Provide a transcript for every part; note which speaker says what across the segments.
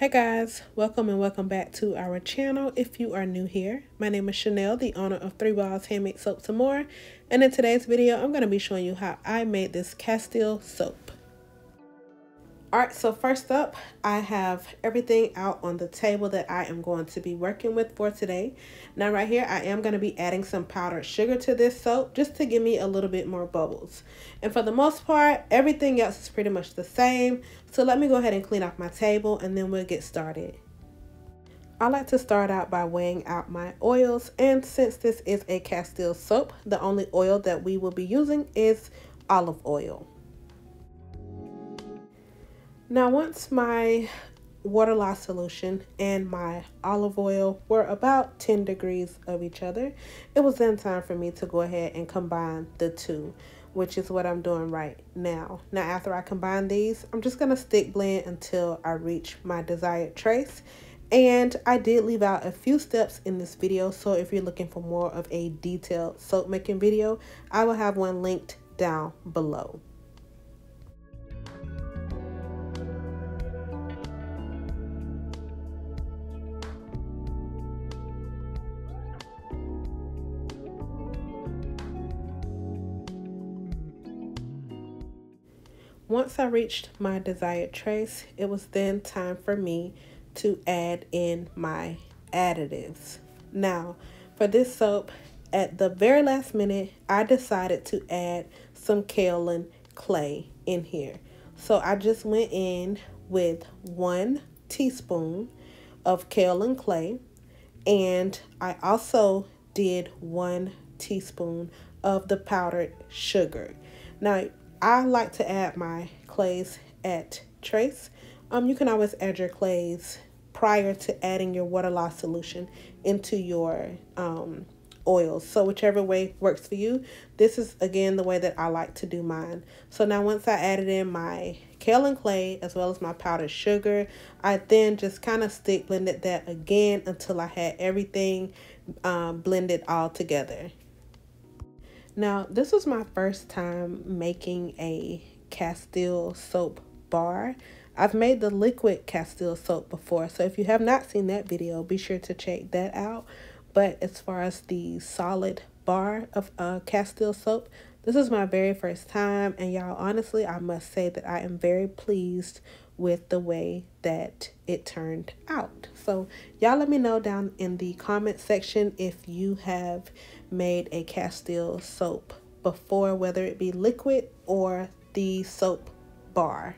Speaker 1: Hey guys, welcome and welcome back to our channel. If you are new here, my name is Chenelle, the owner of 3 Balls Handmade Soaps and More, and in today's video I'm going to be showing you how I made this Castile soap. Alright, so first up, I have everything out on the table that I am going to be working with for today. Now right here, I am going to be adding some powdered sugar to this soap just to give me a little bit more bubbles. And for the most part, everything else is pretty much the same. So let me go ahead and clean off my table and then we'll get started. I like to start out by weighing out my oils, and since this is a Castile soap, the only oil that we will be using is olive oil. Now once my water loss solution and my olive oil were about 10 degrees of each other, it was then time for me to go ahead and combine the two, which is what I'm doing right now. Now after I combine these, I'm just going to stick blend until I reach my desired trace. And I did leave out a few steps in this video, so if you're looking for more of a detailed soap making video, I will have one linked down below. Once I reached my desired trace, it was then time for me to add in my additives. Now, for this soap, at the very last minute, I decided to add some kaolin clay in here. So I just went in with 1 teaspoon of kaolin clay, and I also did 1 teaspoon of the powdered sugar. Now, I like to add my clays at trace. You can always add your clays prior to adding your water loss solution into your oils. So whichever way works for you. This is again the way that I like to do mine. So now once I added in my kaolin clay as well as my powdered sugar, I then just kind of stick blended that again until I had everything blended all together. Now, this was my first time making a Castile soap bar. I've made the liquid Castile soap before, so if you have not seen that video, be sure to check that out. But as far as the solid bar of Castile soap, this is my very first time, and y'all, honestly, I must say that I am very pleased with the way that it turned out. So y'all let me know down in the comment section if you have made a Castile soap before, whether it be liquid or the soap bar.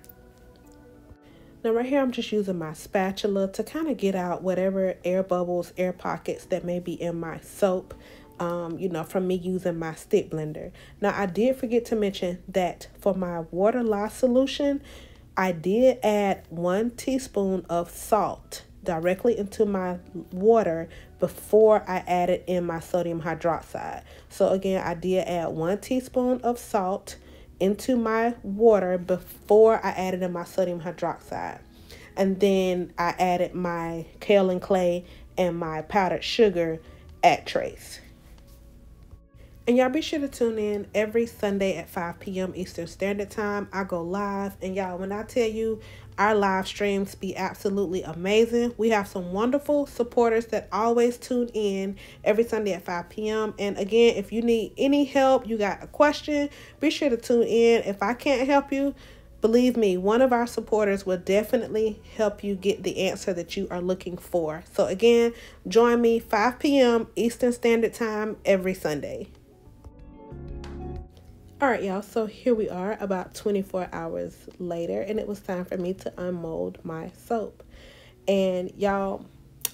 Speaker 1: Now right here, I'm just using my spatula to kind of get out whatever air bubbles, air pockets that may be in my soap, you know, from me using my stick blender. Now I did forget to mention that for my water loss solution, I did add 1 teaspoon of salt directly into my water before I added in my sodium hydroxide. So again, I did add 1 teaspoon of salt into my water before I added in my sodium hydroxide. And then I added my kaolin clay and my powdered sugar at trace. And y'all be sure to tune in every Sunday at 5 p.m. Eastern Standard Time. I go live, and y'all, when I tell you our live streams be absolutely amazing, we have some wonderful supporters that always tune in every Sunday at 5 p.m. And again, if you need any help, you got a question, be sure to tune in. If I can't help you, believe me, one of our supporters will definitely help you get the answer that you are looking for. So again, join me 5 p.m. Eastern Standard Time every Sunday. Alright y'all, so here we are about 24 hours later, and it was time for me to unmold my soap. And y'all,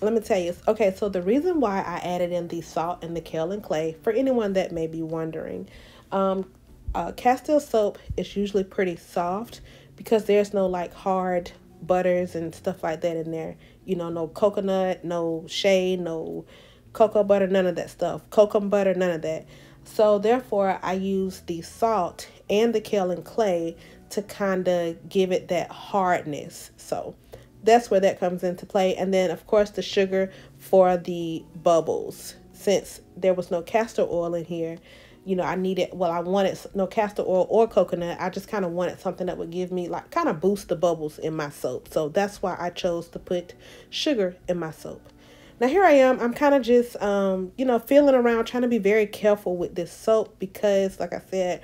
Speaker 1: let me tell you, okay, so the reason why I added in the salt and the kaolin clay, for anyone that may be wondering, Castile soap is usually pretty soft because there's no like hard butters and stuff like that in there. You know, no coconut, no shea, no cocoa butter, none of that stuff. Cocoa butter, none of that. So therefore, I use the salt and the kaolin clay to kind of give it that hardness. So that's where that comes into play. And then, of course, the sugar for the bubbles. Since there was no castor oil in here, you know, I needed, well, I wanted no castor oil or coconut. I just kind of wanted something that would give me like kind of boost the bubbles in my soap. So that's why I chose to put sugar in my soap. Now here I am. I'm kind of just, you know, feeling around, trying to be very careful with this soap because, like I said,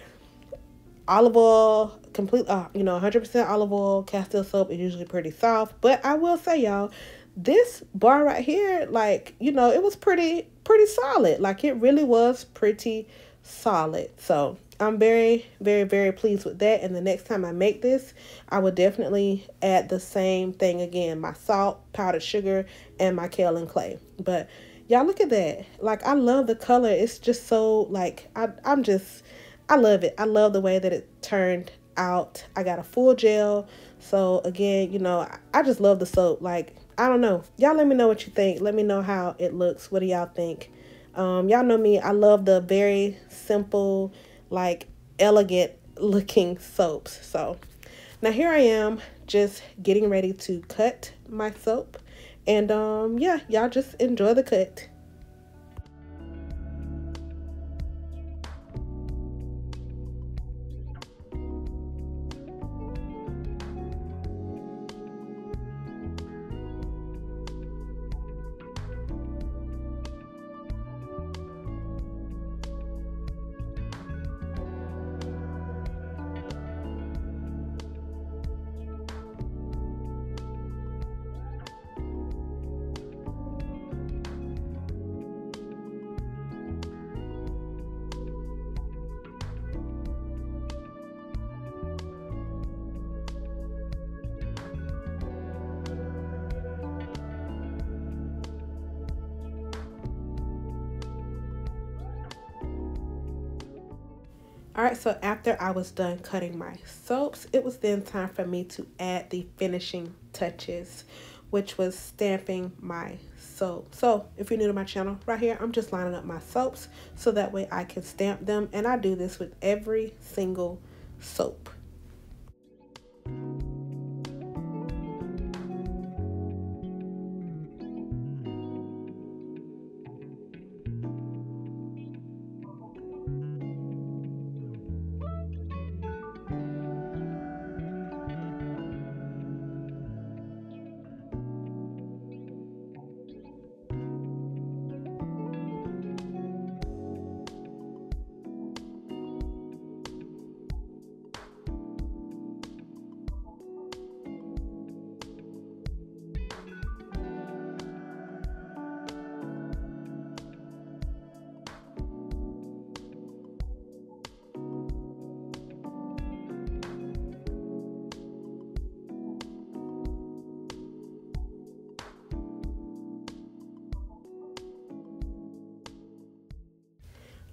Speaker 1: olive oil, complete, you know, 100% olive oil, Castile soap is usually pretty soft. But I will say, y'all, this bar right here, like, you know, it was pretty solid. Like, it really was pretty solid. So I'm very, very, very pleased with that. And the next time I make this, I will definitely add the same thing again, my salt, powdered sugar, and my kaolin clay. But y'all, look at that. Like, I love the color. It's just so, like, I love it. I love the way that it turned out. I got a full gel. So again, you know, I just love the soap. Like, I don't know. Y'all let me know what you think. Let me know how it looks. What do y'all think? Y'all know me. I love the very simple, like, elegant looking soaps. So now here I am just getting ready to cut my soap. And yeah, y'all just enjoy the cut. Alright, so after I was done cutting my soaps, it was then time for me to add the finishing touches, which was stamping my soap. So if you're new to my channel, right here, I'm just lining up my soaps so that way I can stamp them. And I do this with every single soap.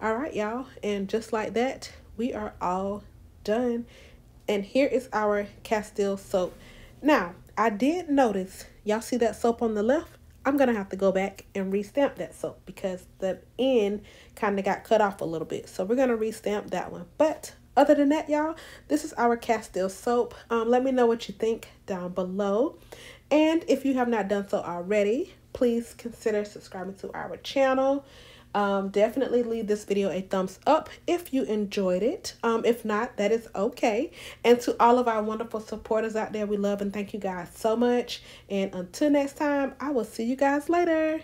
Speaker 1: All right, y'all, and just like that, we are all done. And here is our Castile soap. Now, I did notice, y'all see that soap on the left? I'm going to have to go back and restamp that soap because the end kind of got cut off a little bit. So we're going to restamp that one. But other than that, y'all, this is our Castile soap. Let me know what you think down below. And if you have not done so already, please consider subscribing to our channel. Definitely leave this video a thumbs up if you enjoyed it. If not, that is okay. And to all of our wonderful supporters out there, we love and thank you guys so much. And until next time, I will see you guys later.